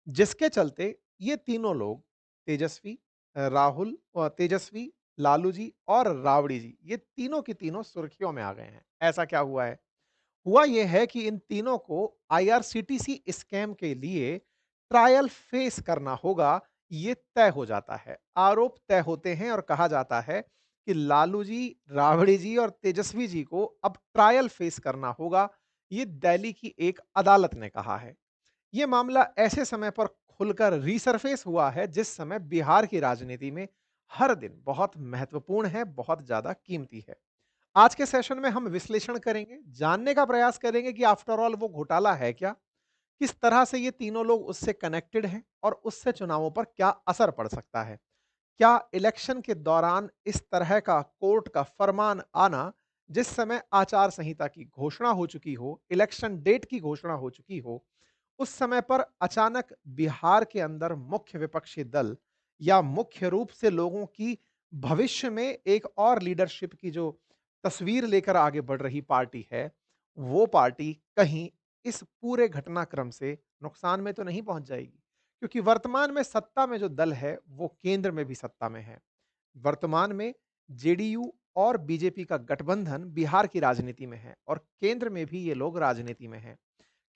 जिसके चलते ये तीनों लोग तेजस्वी, राहुल तेजस्वी, लालू जी और राबड़ी जी, ये तीनों की तीनों सुर्खियों में आ गए हैं। ऐसा क्या हुआ है? हुआ ये है कि इन तीनों को आईआरसीटीसी स्कैम के लिए ट्रायल फेस करना होगा, ये तय हो जाता है। आरोप तय होते हैं और कहा जाता है कि लालू जी, राबड़ी जी और तेजस्वी जी को अब ट्रायल फेस करना होगा, ये दिल्ली की एक अदालत ने कहा है। ये मामला ऐसे समय पर खुलकर रीसरफेस हुआ है जिस समय बिहार की राजनीति में हर दिन बहुत महत्वपूर्ण है, बहुत ज्यादा कीमती है। आज के सेशन में हम विश्लेषण करेंगे, जानने का प्रयास करेंगे कि आफ्टर ऑल वो घोटाला है क्या, किस तरह से ये तीनों लोग उससे कनेक्टेड हैं और उससे चुनावों पर क्या असर पड़ सकता है। क्या इलेक्शन के दौरान इस तरह का कोर्ट का फरमान आना, जिस समय आचार संहिता की घोषणा हो चुकी हो, इलेक्शन डेट की घोषणा हो चुकी हो, उस समय पर अचानक बिहार के अंदर मुख्य विपक्षी दल या मुख्य रूप से लोगों की भविष्य में एक और लीडरशिप की जो तस्वीर लेकर आगे बढ़ रही पार्टी है, वो पार्टी कहीं इस पूरे घटनाक्रम से नुकसान में तो नहीं पहुंच जाएगी। क्योंकि वर्तमान में सत्ता में जो दल है, वो केंद्र में भी सत्ता में है। वर्तमान में जेडीयू और बीजेपी का गठबंधन बिहार की राजनीति में है और केंद्र में भी ये लोग राजनीति में हैं।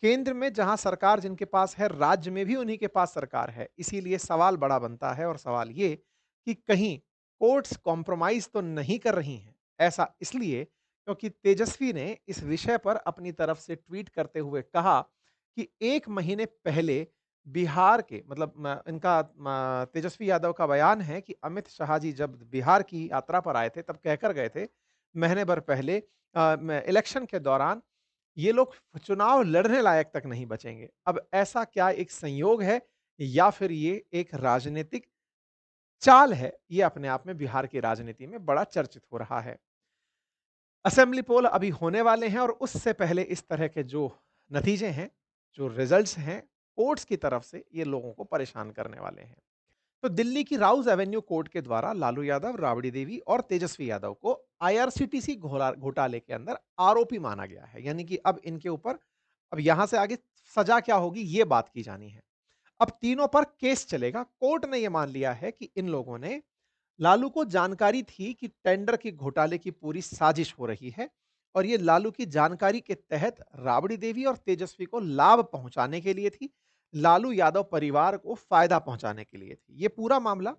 केंद्र में जहां सरकार जिनके पास है, राज्य में भी उन्हीं के पास सरकार है। इसीलिए सवाल बड़ा बनता है और सवाल ये कि कहीं कोर्ट्स कॉम्प्रोमाइज तो नहीं कर रही हैं। ऐसा इसलिए क्योंकि तेजस्वी ने इस विषय पर अपनी तरफ से ट्वीट करते हुए कहा कि 1 महीने पहले बिहार के मतलब तेजस्वी यादव का बयान है कि अमित शाह जी जब बिहार की यात्रा पर आए थे तब कहकर गए थे महीने भर पहले इलेक्शन के दौरान ये लोग चुनाव लड़ने लायक तक नहीं बचेंगे। अब ऐसा क्या एक संयोग है या फिर ये एक राजनीतिक चाल है? ये अपने आप में बिहार की राजनीति में बड़ा चर्चित हो रहा है। असेंबली पोल अभी होने वाले हैं और उससे पहले इस तरह के जो नतीजे हैं, जो रिजल्ट्स हैं, कोर्ट्स की तरफ से ये लोगों को परेशान करने वाले हैं। तो दिल्ली की राउज एवेन्यू कोर्ट के द्वारा लालू यादव, राबड़ी देवी और तेजस्वी यादव को आईआरसीटीसी घोटाले के अंदर आरोपी माना गया है। यानी कि अब इनके ऊपर अब यहां से आगे सजा क्या होगी, ये बात की जानी है। अब तीनों पर केस चलेगा। कोर्ट ने यह मान लिया है कि इन लोगों ने लालू को जानकारी थी कि टेंडर की घोटाले की पूरी साजिश हो रही है और ये लालू की जानकारी के तहत राबड़ी देवी और तेजस्वी को लाभ पहुंचाने के लिए थी, लालू यादव परिवार को फायदा पहुंचाने के लिए थी। ये पूरा मामला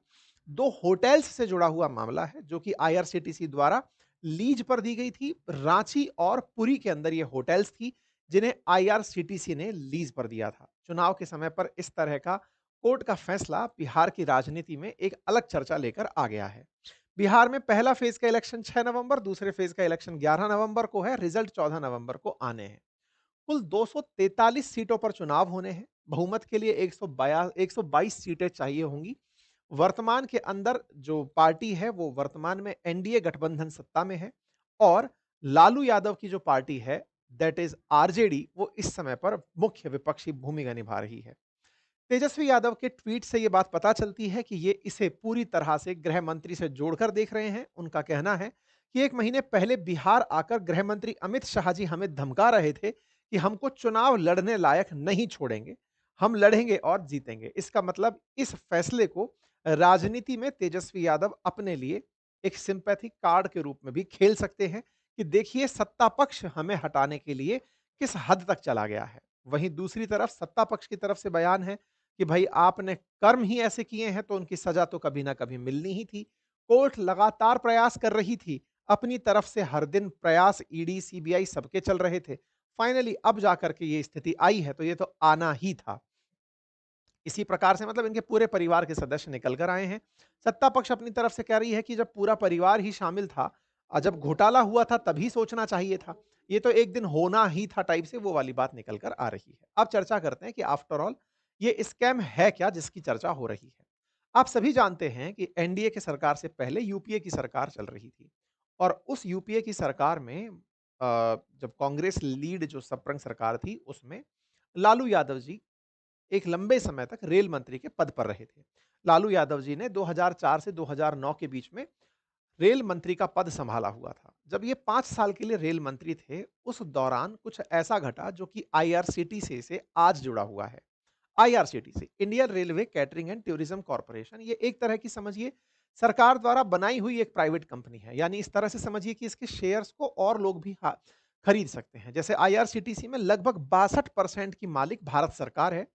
दो होटल्स से जुड़ा हुआ मामला है जो कि आईआरसीटीसी द्वारा लीज पर दी गई थी। रांची और पुरी के अंदर ये होटल्स थी जिन्हें आईआरसीटीसी ने लीज पर दिया था। चुनाव के समय पर इस तरह का कोर्ट का फैसला बिहार की राजनीति में एक अलग चर्चा लेकर आ गया है। बिहार में पहला फेज का इलेक्शन 6 नवंबर, दूसरे फेज का इलेक्शन 11 नवंबर को है, रिजल्ट 14 नवंबर को आने हैं। कुल 243 सीटों पर चुनाव होने हैं। बहुमत के लिए 122 सीटें चाहिए होंगी। वर्तमान के अंदर जो पार्टी है वो वर्तमान में एनडीए गठबंधन सत्ता में है और लालू यादव की जो पार्टी है दैट इज आरजेडी, वो इस समय पर मुख्य विपक्षी भूमिका निभा रही है। तेजस्वी यादव के ट्वीट से ये बात पता चलती है कि ये इसे पूरी तरह से गृह मंत्री से जोड़कर देख रहे हैं। उनका कहना है कि 1 महीने पहले बिहार आकर गृह मंत्री अमित शाह जी हमें धमका रहे थे कि हमको चुनाव लड़ने लायक नहीं छोड़ेंगे, हम लड़ेंगे और जीतेंगे। इसका मतलब इस फैसले को राजनीति में तेजस्वी यादव अपने लिए एक सिंपैथी कार्ड के रूप में भी खेल सकते हैं कि देखिए सत्ता पक्ष हमें हटाने के लिए किस हद तक चला गया है। वहीं दूसरी तरफ सत्ता पक्ष की तरफ से बयान है कि भाई आपने कर्म ही ऐसे किए हैं तो उनकी सजा तो कभी ना कभी मिलनी ही थी। कोर्ट लगातार प्रयास कर रही थी, अपनी तरफ से हर दिन प्रयास ईडी सीबीआई सबके चल रहे थे। फाइनली अब जाकर के ये स्थिति आई है तो ये तो आना ही था। इसी प्रकार से मतलब इनके पूरे परिवार के सदस्य निकल कर आए हैं। सत्ता पक्ष अपनी तरफ से कह रही है कि जब पूरा परिवार ही शामिल था और जब घोटाला हुआ था तभी सोचना चाहिए था, ये तो एक दिन होना ही था टाइप से वो वाली बात निकल कर आ रही है। अब चर्चा करते हैं कि आफ्टर ऑल ये स्कैम है क्या जिसकी चर्चा हो रही है। आप सभी जानते हैं कि एनडीए की सरकार से पहले यूपीए की सरकार चल रही थी और उस यूपीए की सरकार में जब कांग्रेस लीड जो सपरंग सरकार थी उसमें लालू यादव जी एक लंबे समय तक रेल मंत्री के पद पर रहे थे। लालू यादव जी ने 2004 से 2009 के बीच में रेल मंत्री का पद संभाला हुआ था। जब ये 5 साल के लिए रेल मंत्री थे, उस दौरान कुछ ऐसा घटा जो कि आईआरसीटीसी से आज जुड़ा हुआ है। IRCTC, Indian railway catering and tourism corporation, ये एक तरह की समझिए सरकार द्वारा बनाई हुई एक प्राइवेट कंपनी है। यानी इस तरह से समझिए कि इसके शेयर्स को और लोग भी खरीद सकते हैं। जैसे आईआरसीटीसी में लगभग 62% की मालिक भारत सरकार है।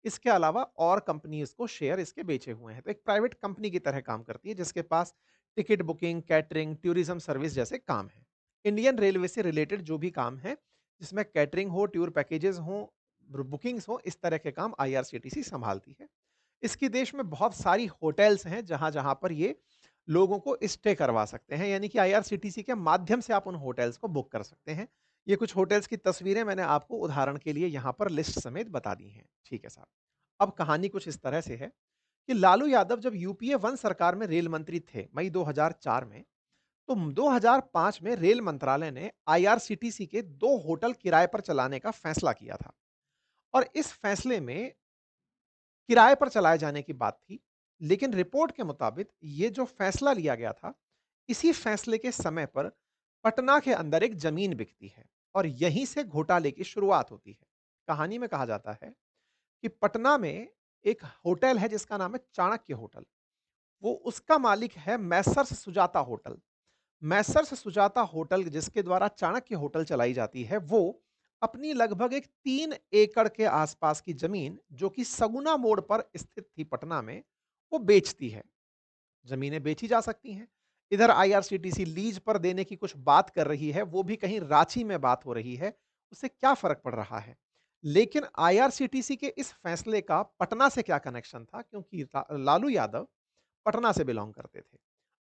इसके अलावा और कंपनी इसको शेयर इसके बेचे हुए हैं। तो एक प्राइवेट कंपनी की तरह काम करती है जिसके पास ticket booking, catering, tourism service जैसे काम हैं। इंडियन रेलवे से रिलेटेड जो भी काम है, जिसमें कैटरिंग हो, टूर पैकेजेस हों, बुकिंग्स हो, इस तरह के काम आईआरसीटीसी संभालती है। इसकी देश में बहुत सारी होटल्स हैं जहां-जहां पर ये लोगों को स्टे करवा सकते हैं, यानी कि आईआरसीटीसी के माध्यम से आप उन होटल्स को बुक कर सकते हैं। ये कुछ होटल्स की तस्वीरें मैंने आपको उदाहरण के लिए यहाँ पर लिस्ट समेत बता दी हैं। ठीक है साहब। अब कहानी कुछ इस तरह से है कि लालू यादव जब यूपीए 1 सरकार में रेल मंत्री थे मई 2004 में, तो 2005 में रेल मंत्रालय ने आईआरसीटीसी के 2 होटल किराए पर चलाने का फैसला किया था। और इस फैसले में किराए पर चलाए जाने की बात थी, लेकिन रिपोर्ट के मुताबिक ये जो फैसला लिया गया था, इसी फैसले के समय पर पटना के अंदर एक जमीन बिकती है और यहीं से घोटाले की शुरुआत होती है। कहानी में कहा जाता है कि पटना में एक होटल है जिसका नाम है चाणक्य होटल। वो उसका मालिक है Messrs Sujata hotel. Messrs Sujata hotel जिसके द्वारा चाणक्य होटल चलाई जाती है, वो अपनी लगभग एक 3 एकड़ के आसपास की जमीन जो कि सगुना मोड़ पर स्थित थी पटना में, वो बेचती है। जमीनें बेची जा सकती हैं। इधर आईआरसीटीसी लीज पर देने की कुछ बात कर रही है, वो भी कहीं रांची में बात हो रही है, उससे क्या फ़र्क पड़ रहा है? लेकिन आईआरसीटीसी के इस फैसले का पटना से क्या कनेक्शन था क्योंकि लालू यादव पटना से बिलॉन्ग करते थे।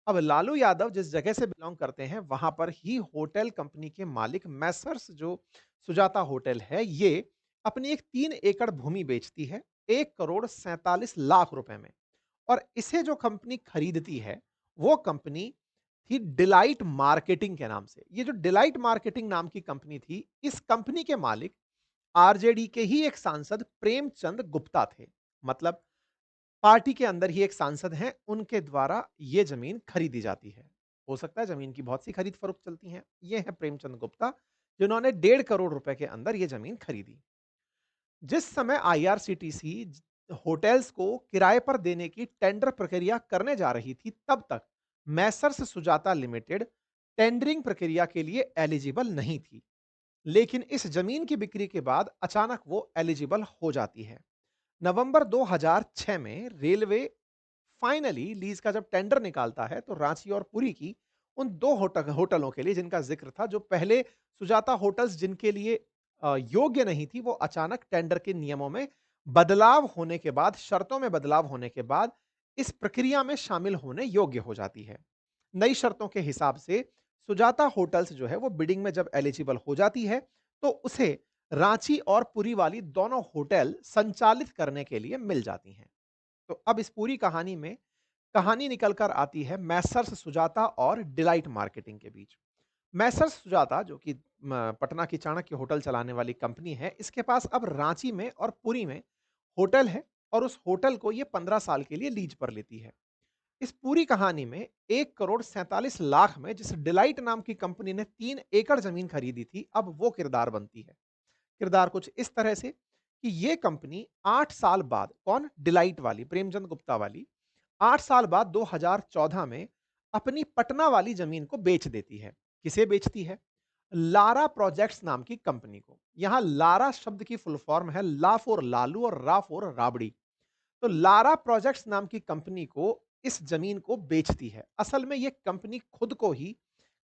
अब लालू यादव जिस जगह से बिलॉन्ग करते हैं, वहाँ पर ही होटल कंपनी के मालिक मैसर्स जो सुजाता होटल है, ये अपनी एक 3 एकड़ भूमि बेचती है, 1 करोड़ 47 लाख रुपए में। और इसे जो कंपनी खरीदती है, वो कंपनी थी डिलाइट मार्केटिंग के नाम से। ये जो डिलाइट मार्केटिंग नाम की कंपनी थी, इस कंपनी के मालिक आरजेडी के ही एक सांसद प्रेमचंद गुप्ता थे। मतलब पार्टी के अंदर ही एक सांसद हैं, उनके द्वारा ये ज़मीन खरीदी जाती है। हो सकता है ज़मीन की बहुत सी खरीद-फरोख्त चलती हैं। ये हैं प्रेमचंद गुप्ता, जिन्होंने 1.5 करोड़ रुपए के अंदर ये ज़मीन खरीदी। जिस समय आईआरसीटीसी होटल्स को किराए पर देने की टेंडर प्रक्रिया करने जा रही थी, तब तक मैसर्स सुजाता लिमिटेड टेंडरिंग प्रक्रिया के लिए एलिजिबल नहीं थी। लेकिन इस जमीन की बिक्री के बाद अचानक वो एलिजिबल हो जाती है। नवंबर 2006 में रेलवे फाइनली लीज का जब टेंडर निकालता है तो रांची और पुरी की उन 2 होटलों के लिए जिनका ज़िक्र था, जो पहले सुजाता होटल्स जिनके लिए योग्य नहीं थी, वो अचानक टेंडर के नियमों में बदलाव होने के बाद, शर्तों में बदलाव होने के बाद इस प्रक्रिया में शामिल होने योग्य हो जाती है। नई शर्तों के हिसाब से सुजाता होटल्स जो है वो बिडिंग में जब एलिजिबल हो जाती है, तो उसे रांची और पुरी वाली दोनों होटल संचालित करने के लिए मिल जाती हैं। तो अब इस पूरी कहानी में कहानी निकल कर आती है मैसर्स सुजाता और डिलाइट मार्केटिंग के बीच। मैसर्स सुजाता जो कि पटना की चाणक्य होटल चलाने वाली कंपनी है, इसके पास अब रांची में और पुरी में होटल है और उस होटल को ये 15 साल के लिए लीज पर लेती है। इस पूरी कहानी में 1 करोड़ 47 लाख में जिस डिलाइट नाम की कंपनी ने 3 एकड़ जमीन खरीदी थी, अब वो किरदार बनती है। किरदार कुछ इस तरह से कि ये कंपनी 8 साल बाद कौन डिलाइट वाली प्रेमचंद गुप्ता वाली 8 साल बाद 2014 में अपनी पटना वाली जमीन को बेच देती है। किसे बेचती है? लारा प्रोजेक्ट्स नाम की कंपनी को। यहां लारा शब्द की फुल फॉर्म है ला फॉर लालू और रा फॉर राबड़ी। तो लारा प्रोजेक्ट्स नाम की कंपनी को इस जमीन को बेचती है। असल में ये कंपनी खुद को ही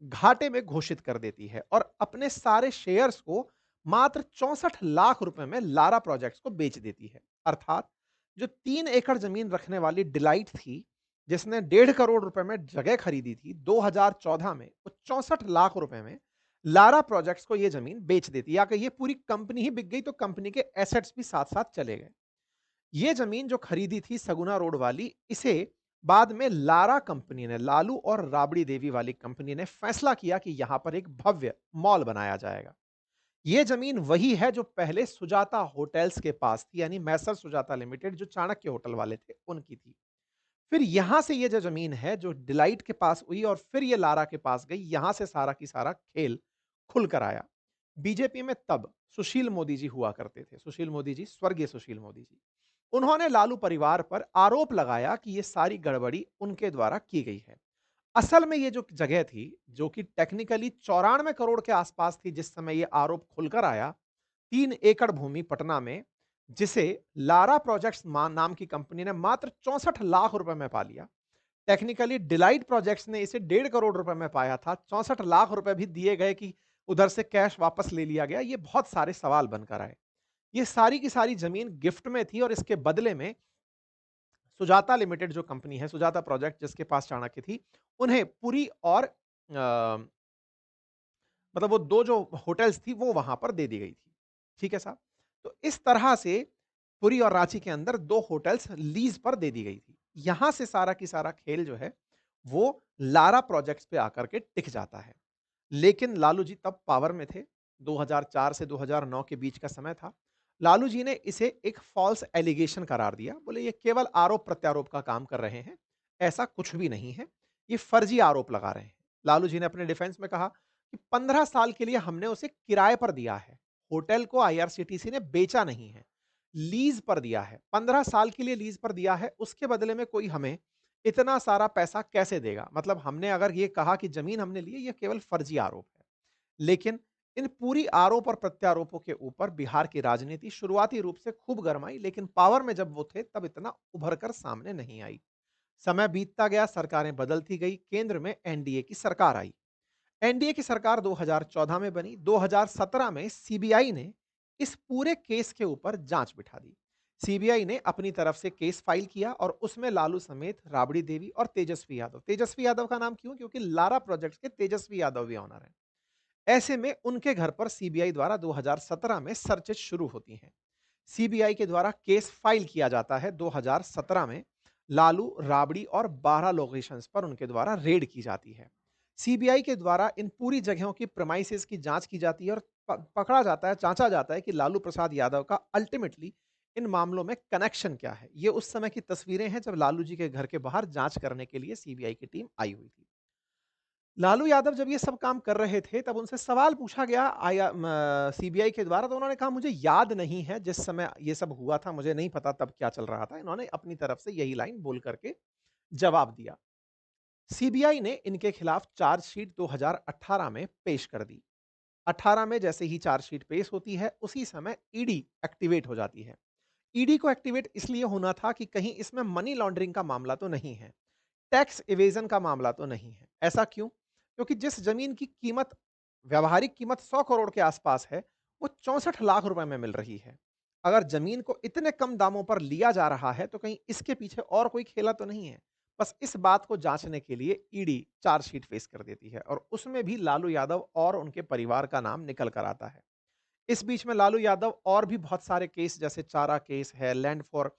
घाटे में घोषित कर देती है और अपने सारे शेयर्स को मात्र 64 लाख रुपए में लारा प्रोजेक्ट्स को बेच देती है। अर्थात जो 3 एकड़ जमीन रखने वाली डिलाइट थी, जिसने 1.5 करोड़ रुपए में जगह खरीदी थी 2014 में, वो 64 लाख रुपए में लारा प्रोजेक्ट्स को ये जमीन बेच देती है। या कि ये पूरी कंपनी ही बिक गई तो कंपनी के एसेट्स भी साथ-साथ चले गए। ये जमीन जो खरीदी थी सगुना रोड वाली, इसे बाद में लारा कंपनी ने, लालू और राबड़ी देवी वाली कंपनी ने फैसला किया कि यहां पर एक भव्य मॉल बनाया जाएगा। ये जमीन वही है जो पहले सुजाता होटल्स के पास थी, यानी मैसर सुजाता लिमिटेड जो चाणक्य होटल वाले थे, उनकी थी। फिर यहां से ये जो जमीन है जो डिलाइट के पास हुई और फिर ये लारा के पास गई, यहां से सारा की सारा खेल खुलकर आया। बीजेपी में तब सुशील मोदी जी हुआ करते थे, सुशील मोदी जी, स्वर्गीय सुशील मोदी जी। उन्होंने लालू परिवार पर आरोप लगाया कि ये सारी गड़बड़ी उनके द्वारा की गई है। असल में ये जो जगह थी, जो कि टेक्निकली 94 करोड़ के आसपास थी जिस समय ये आरोप खुलकर आया, 3 एकड़ भूमि पटना में, जिसे लारा प्रोजेक्ट्स नाम की कंपनी ने मात्र 64 लाख रुपए में पा लिया। टेक्निकली डिलाइट प्रोजेक्ट्स ने इसे 1.5 करोड़ रुपए में पाया था। 64 लाख रुपए भी दिए गए कि उधर से कैश वापस ले लिया गया। ये बहुत सारे सवाल बनकर आए। ये सारी की सारी जमीन गिफ्ट में थी और इसके बदले में सुजाता लिमिटेड जो कंपनी है, सुजाता प्रोजेक्ट जिसके पास चाणक्य थी, उन्हें पुरी और मतलब वो 2 जो होटल्स थी वो वहाँ पर दे दी गई थी। ठीक है साहब? तो इस तरह से पुरी और रांची के अंदर 2 होटल्स लीज़ पर दे दी गई थी। यहाँ से सारा की सारा खेल जो है, वो लारा प्रोजेक्ट्स पे आकर के टिक जाता है। लेकिन लालू जी तब पावर में थे, 2004 से 2009 के बीच का समय था। लालू जी ने इसे एक फ़ॉल्स एलिगेशन करार दिया, बोले ये केवल आरोप-प्रत्यारोप का काम कर रहे हैं, ऐसा कुछ भी नहीं है, ये फर्जी आरोप लगा रहे हैं। लालू जी ने अपने डिफेंस में कहा कि 15 साल के लिए हमने उसे किराए पर दिया है, होटल को आईआरसीटीसी ने बेचा नहीं है, लीज़ पर दिया है, 15 साल के लिए लीज़ पर दिया है, उसके बदले में कोई हमें इतना सारा पैसा कैसे देगा? मतलब हमने अगर ये कहा कि ज़मीन हमने ली है, ये केवल फर्जी आरोप है। लेकिन इन पूरी आरोप और प्रत्यारोपों के ऊपर बिहार की राजनीति शुरुआती रूप से खूब गरमाई, लेकिन पावर में जब वो थे, तब इतना उभर कर सामने नहीं आई। समय बीतता गया, सरकारें बदलती गई, केंद्र में एनडीए की सरकार आई। एनडीए की सरकार 2014 में बनी, 2017 में सीबीआई ने इस पूरे केस के ऊपर जांच बिठा दी। सीबीआई ने अपनी तरफ से केस फाइल किया और उसमें लालू समेत राबड़ी देवी और तेजस्वी यादव का नाम क्यों? क्योंकि लारा प्रोजेक्ट्स के तेजस्वी यादव भी ऑनर हैं। ऐसे में उनके घर पर सीबीआई द्वारा 2017 में सर्चेज शुरू होती हैं। सीबीआई के द्वारा केस फाइल किया जाता है 2017 में। लालू, राबड़ी और 12 लोकेशंस पर उनके द्वारा रेड की जाती है। सीबीआई के द्वारा इन पूरी जगहों की प्रेमाइसेस की जांच की जाती है और पकड़ा जाता है, जांचा जाता है कि लालू प्रसाद यादव का अल्टीमेटली इन मामलों में कनेक्शन क्या है। ये उस समय की तस्वीरें हैं जब लालू जी के घर के बाहर जांच करने के लिए सीबीआई की टीम आई हुई थी। लालू यादव जब ये सब काम कर रहे थे, तब उनसे सवाल पूछा गया सीबीआई के द्वारा, तो उन्होंने कहा मुझे याद नहीं है जिस समय ये सब हुआ था, मुझे नहीं पता तब क्या चल रहा था। इन्होंने अपनी तरफ से यही लाइन बोल करके जवाब दिया। सीबीआई ने इनके खिलाफ चार्जशीट 2018 में पेश कर दी। 18 में जैसे ही चार्जशीट पेश होती है, उसी समय ईडी एक्टिवेट हो जाती है। ईडी को एक्टिवेट इसलिए होना था कि कहीं इसमें मनी लॉन्ड्रिंग का मामला तो नहीं है, टैक्स इवेजन का मामला तो नहीं है। ऐसा क्यों? क्योंकि जिस जमीन की कीमत, व्यावहारिक कीमत 100 करोड़ के आसपास है, वो 64 लाख रुपए में मिल रही है। अगर जमीन को इतने कम दामों पर लिया जा रहा है, तो कहीं इसके पीछे और कोई खेला तो नहीं है। बस इस बात को जांचने के लिए ईडी चार्जशीट पेश कर देती है और उसमें भी लालू यादव और उनके परिवार का नाम निकल कर आता है। इस बीच में लालू यादव और भी बहुत सारे केस, जैसे चारा केस है, लैंड फॉर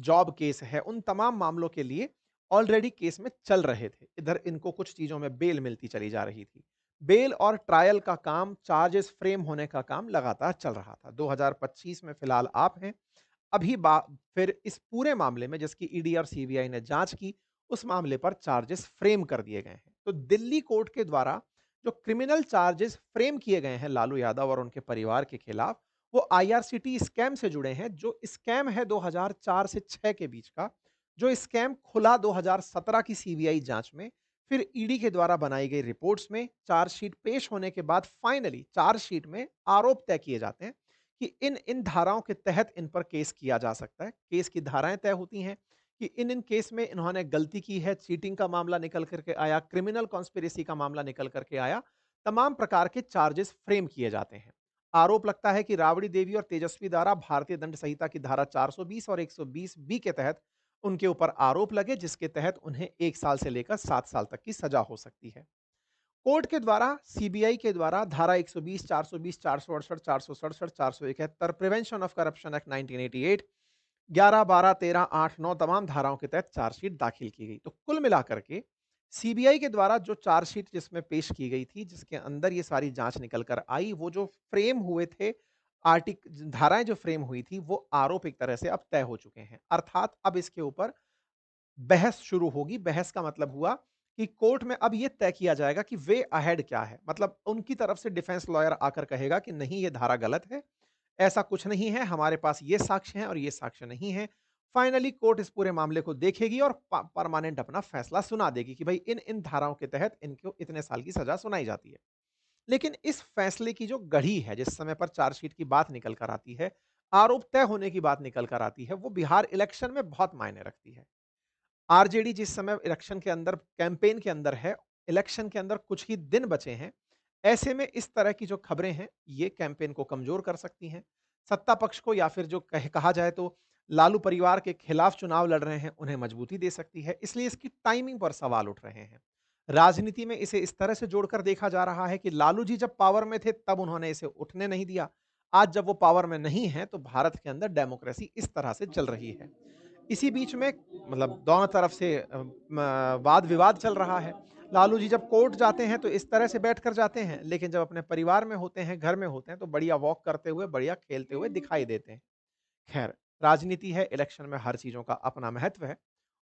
जॉब केस है, उन तमाम मामलों के लिए ऑलरेडी केस में चल रहे थे। इधर इनको कुछ चीज़ों में बेल मिलती चली जा रही थी। बेल और ट्रायल का काम, चार्जेस फ्रेम होने का काम लगातार चल रहा था। 2025 में फिलहाल आप हैं। अभी बा फिर इस पूरे मामले में जिसकी ईडी और सीबीआई ने जाँच की, उस मामले पर चार्जेस फ्रेम कर दिए गए हैं। तो दिल्ली कोर्ट के द्वारा जो क्रिमिनल चार्जेस फ्रेम किए गए हैं लालू यादव और उनके परिवार के खिलाफ, वो आईआरसीटी स्कैम से जुड़े हैं, जो स्कैम है 2004 से 6 के बीच का, जो स्कैम खुला 2017 की सीबीआई जाँच में, फिर ईडी के द्वारा बनाई गई रिपोर्ट्स में, चार्जशीट पेश होने के बाद फाइनली चार्जशीट में आरोप तय किए जाते हैं कि इन धाराओं के तहत इन पर केस किया जा सकता है। केस की धाराएँ तय होती हैं कि इन केस में इन्होंने गलती की है, चीटिंग का मामला निकल कर के आया, क्रिमिनल कॉन्स्पिरेसी का मामला निकल कर के आया, तमाम प्रकार के चार्जेस फ्रेम किए जाते हैं। आरोप लगता है कि राबड़ी देवी और तेजस्वी द्वारा भारतीय दंड संहिता की धारा 420 और 120 बी के तहत उनके ऊपर आरोप लगे, जिसके तहत उन्हें 1 साल से लेकर 7 साल तक की सजा हो सकती है। कोर्ट के द्वारा, सीबीआई के द्वारा धारा 120, 420, 468, 467, 471 प्रिवेंशन ऑफ करप्शन एक्ट 1988, 11, 12, 13, 8, 9 तमाम धाराओं के तहत चार्जशीट दाखिल की गई। तो कुल मिलाकर के सीबीआई के द्वारा जो चार्जशीट जिसमें पेश की गई थी, जिसके अंदर ये सारी जांच निकल कर आई, वो जो फ्रेम हुए थे, आर्टिक धाराएं जो फ्रेम हुई थी, वो आरोप एक तरह से अब तय हो चुके हैं। अर्थात अब इसके ऊपर बहस शुरू होगी। बहस का मतलब हुआ कि कोर्ट में अब ये तय किया जाएगा कि वे अहेड क्या है। मतलब उनकी तरफ से डिफेंस लॉयर आकर कहेगा कि नहीं, ये धारा गलत है, ऐसा कुछ नहीं है, हमारे पास ये साक्ष्य हैं और ये साक्ष्य नहीं है। फाइनली कोर्ट इस पूरे मामले को देखेगी और प परमानेंट अपना फैसला सुना देगी कि भई इन-इन धाराओं के तहत इनको इतने साल की सज़ा सुनाई जाती है। लेकिन इस फैसले की जो गढ़ी है, जिस समय पर चार्जशीट की बात निकल कर आती है, आरोप तय होने की बात निकल कर आती है, वो बिहार इलेक्शन में बहुत मायने रखती है। आरजेडी जिस समय इलेक्शन के अंदर कैंपेन के अंदर है, इलेक्शन के अंदर कुछ ही दिन बचे हैं, ऐसे में इस तरह की जो खबरें हैं, ये कैंपेन को कमज़ोर कर सकती हैं। सत्ता पक्ष को या फिर जो कहा जाए तो लालू परिवार के खिलाफ चुनाव लड़ रहे हैं, उन्हें मजबूती दे सकती है, इसलिए इसकी टाइमिंग पर सवाल उठ रहे हैं। राजनीति में इसे इस तरह से जोड़कर देखा जा रहा है कि लालू जी जब पावर में थे, तब उन्होंने इसे उठने नहीं दिया। आज जब वो पावर में नहीं हैं, तो भारत के अंदर डेमोक्रेसी इस तरह से चल रही है। इसी बीच में मतलब दोनों तरफ से वाद-विवाद चल रहा है। लालू जी जब कोर्ट जाते हैं तो इस तरह से बैठकर जाते हैं, लेकिन जब अपने परिवार में होते हैं, घर में होते हैं तो बढ़िया वॉक करते हुए, बढ़िया खेलते हुए दिखाई देते हैं। खैर, राजनीति है, इलेक्शन में हर चीज़ों का अपना महत्व है।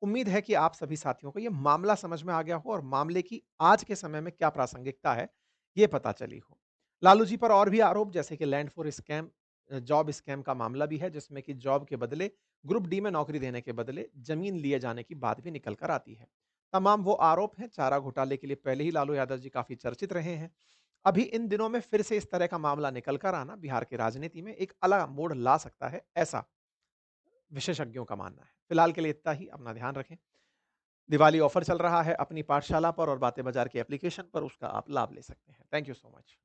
उम्मीद है कि आप सभी साथियों को ये मामला समझ में आ गया हो और मामले की आज के समय में क्या प्रासंगिकता है, ये पता चली हो। लालू जी पर और भी आरोप जैसे कि land for scam job scam का मामला भी है जिसमें कि जॉब के बदले ग्रुप डी में नौकरी देने के बदले जमीन लिए जाने की बात भी निकल कर आती है। तमाम वो आरोप हैं, चारा घोटाले के लिए पहले ही लालू यादव जी काफ़ी चर्चित रहे हैं। अभी इन दिनों में फिर से इस तरह का मामला निकल कर आना बिहार की राजनीति में एक अलग मोड़ ला सकता है, ऐसा विशेषज्ञों का मानना है। फिलहाल के लिए इतना ही, अपना ध्यान रखें। दिवाली ऑफर चल रहा है अपनी पाठशाला पर और बातें बाजार की एप्लीकेशन पर, उसका आप लाभ ले सकते हैं। Thank you so much.